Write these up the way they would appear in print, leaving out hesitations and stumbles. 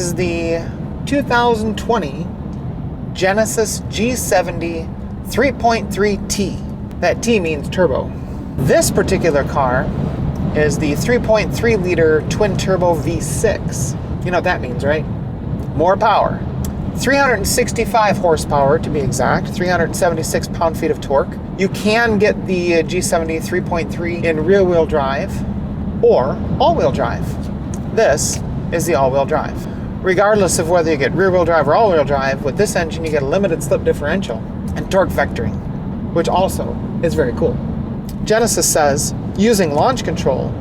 is the 2020 Genesis G70 3.3T. That T means turbo. This particular car is the 3.3 liter twin turbo V6. You know what that means, right? More power. 365 horsepower to be exact, 376 pound-feet of torque. You can get the G70 3.3 in rear-wheel drive or all-wheel drive. This is the all-wheel drive. Regardless of whether you get rear-wheel drive or all-wheel drive, with this engine you get a limited slip differential and torque vectoring, which also is very cool. Genesis says, using launch control,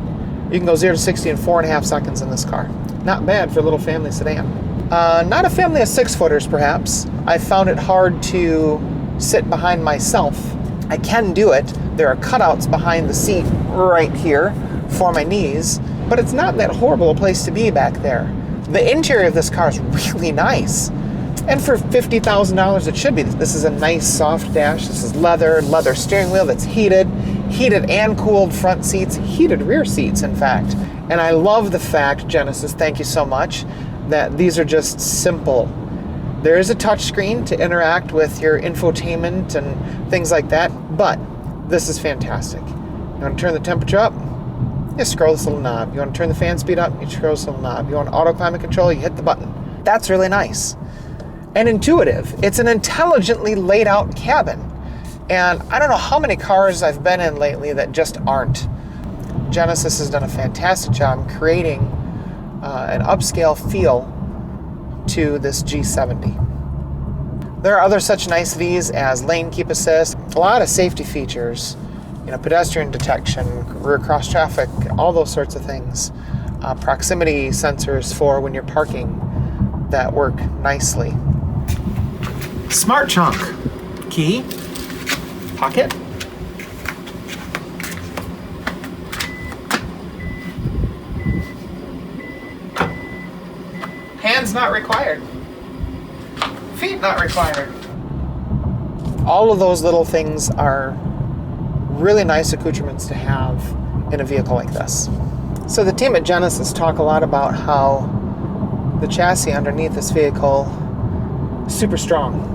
you can go 0 to 60 in 4.5 seconds in this car. Not bad for a little family sedan. Not a family of 6-footers, perhaps. I found it hard to sit behind myself. I can do it. There are cutouts behind the seat right here for my knees, but it's not that horrible a place to be back there. The interior of this car is really nice. And for $50,000, it should be. This is a nice soft dash. This is leather steering wheel that's heated and cooled front seats, heated rear seats, in fact. And I love the fact, Genesis, thank you so much, that these are just simple. There is a touch screen to interact with your infotainment and things like that, but this is fantastic. You want to turn the temperature up? You scroll this little knob. You want to turn the fan speed up? You scroll this little knob. You want auto climate control? You hit the button. That's really nice. And intuitive. It's an intelligently laid out cabin. And I don't know how many cars I've been in lately that just aren't. Genesis has done a fantastic job creating an upscale feel to this G70. There are other such niceties as lane keep assist, a lot of safety features, pedestrian detection, rear cross traffic, all those sorts of things. Proximity sensors for when you're parking that work nicely. Smart trunk, key, pocket. Hands not required. Feet not required. All of those little things are really nice accoutrements to have in a vehicle like this. So the team at Genesis talk a lot about how the chassis underneath this vehicle is super strong.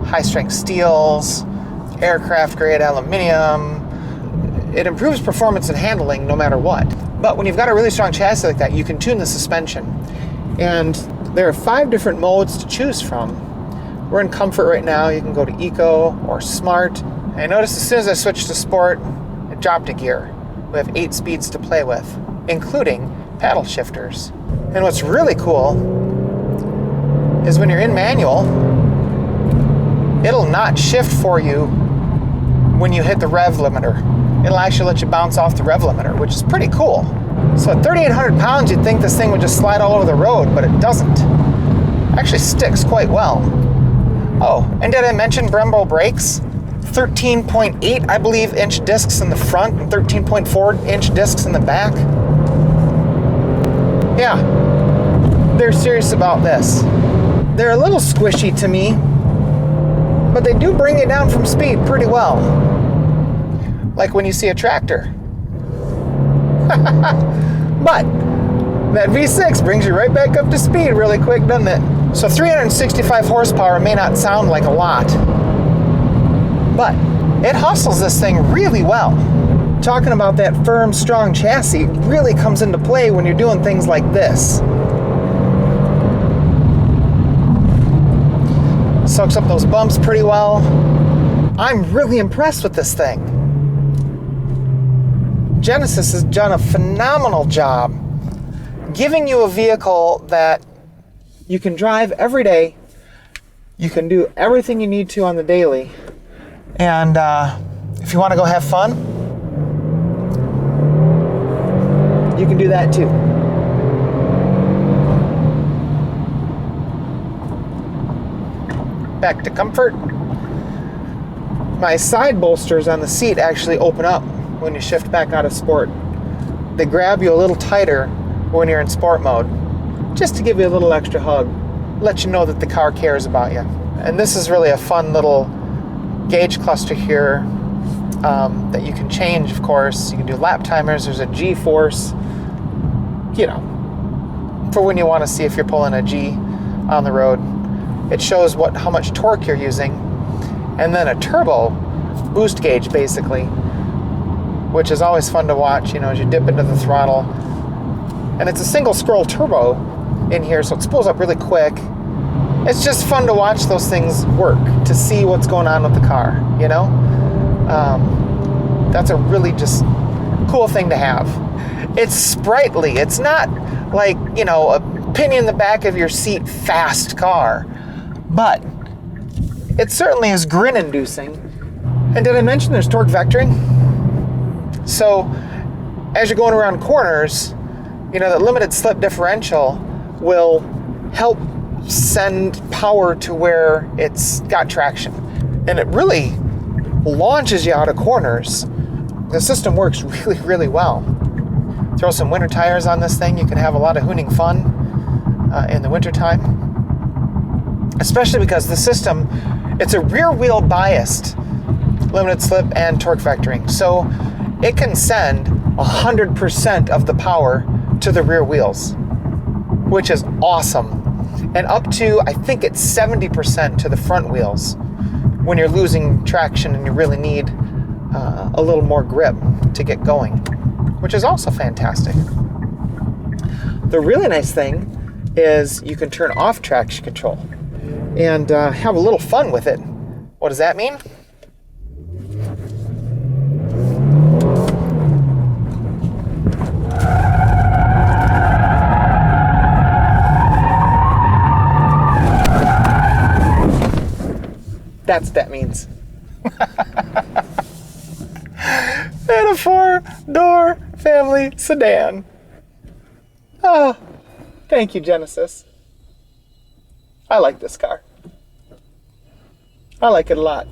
High strength steels, aircraft grade aluminum. It improves performance and handling no matter what. But when you've got a really strong chassis like that, you can tune the suspension. And there are 5 different modes to choose from. We're in comfort right now. You can go to eco or smart. I noticed as soon as I switched to sport, it dropped a gear. We have 8 speeds to play with, including paddle shifters. And what's really cool is when you're in manual, it'll not shift for you when you hit the rev limiter. It'll actually let you bounce off the rev limiter, which is pretty cool. So at 3,800 pounds, you'd think this thing would just slide all over the road, but it doesn't. It actually sticks quite well. Oh, and did I mention Brembo brakes? 13.8, I believe, inch discs in the front and 13.4 inch discs in the back. Yeah, they're serious about this. They're a little squishy to me, but they do bring you down from speed pretty well. Like when you see a tractor. But that V6 brings you right back up to speed really quick, doesn't it? So 365 horsepower may not sound like a lot, but it hustles this thing really well. Talking about that firm, strong chassis really comes into play when you're doing things like this. Soaks up those bumps pretty well. I'm really impressed with this thing. Genesis has done a phenomenal job giving you a vehicle that you can drive every day. You can do everything you need to on the daily. And if you want to go have fun, you can do that too. Back to comfort. My side bolsters on the seat actually open up when you shift back out of sport. They grab you a little tighter when you're in sport mode, just to give you a little extra hug, let you know that the car cares about you. And this is really a fun little gauge cluster here that you can change, of course. You can do lap timers. There's a G-force, for when you want to see if you're pulling a G on the road. It shows how much torque you're using, and then a turbo boost gauge basically, which is always fun to watch, you know, as you dip into the throttle. And it's a single scroll turbo in here, so it spools up really quick. It's just fun to watch those things work, to see what's going on with the car, you know? That's a really just cool thing to have. It's sprightly. It's not like, you know, a penny in the back of your seat fast car, but it certainly is grin-inducing. And did I mention there's torque vectoring? So as you're going around corners, you know, that limited slip differential will help send power to where it's got traction. And it really launches you out of corners. The system works really, really well. Throw some winter tires on this thing, you can have a lot of hooning fun in the wintertime. Especially because the system, it's a rear wheel biased limited slip and torque vectoring. So it can send 100% of the power to the rear wheels, which is awesome. And up to, I think it's 70% to the front wheels when you're losing traction and you really need a little more grip to get going, which is also fantastic. The really nice thing is you can turn off traction control and have a little fun with it. What does that mean? That's what that means. And a 4-door family sedan. Oh, thank you, Genesis. I like this car. I like it a lot.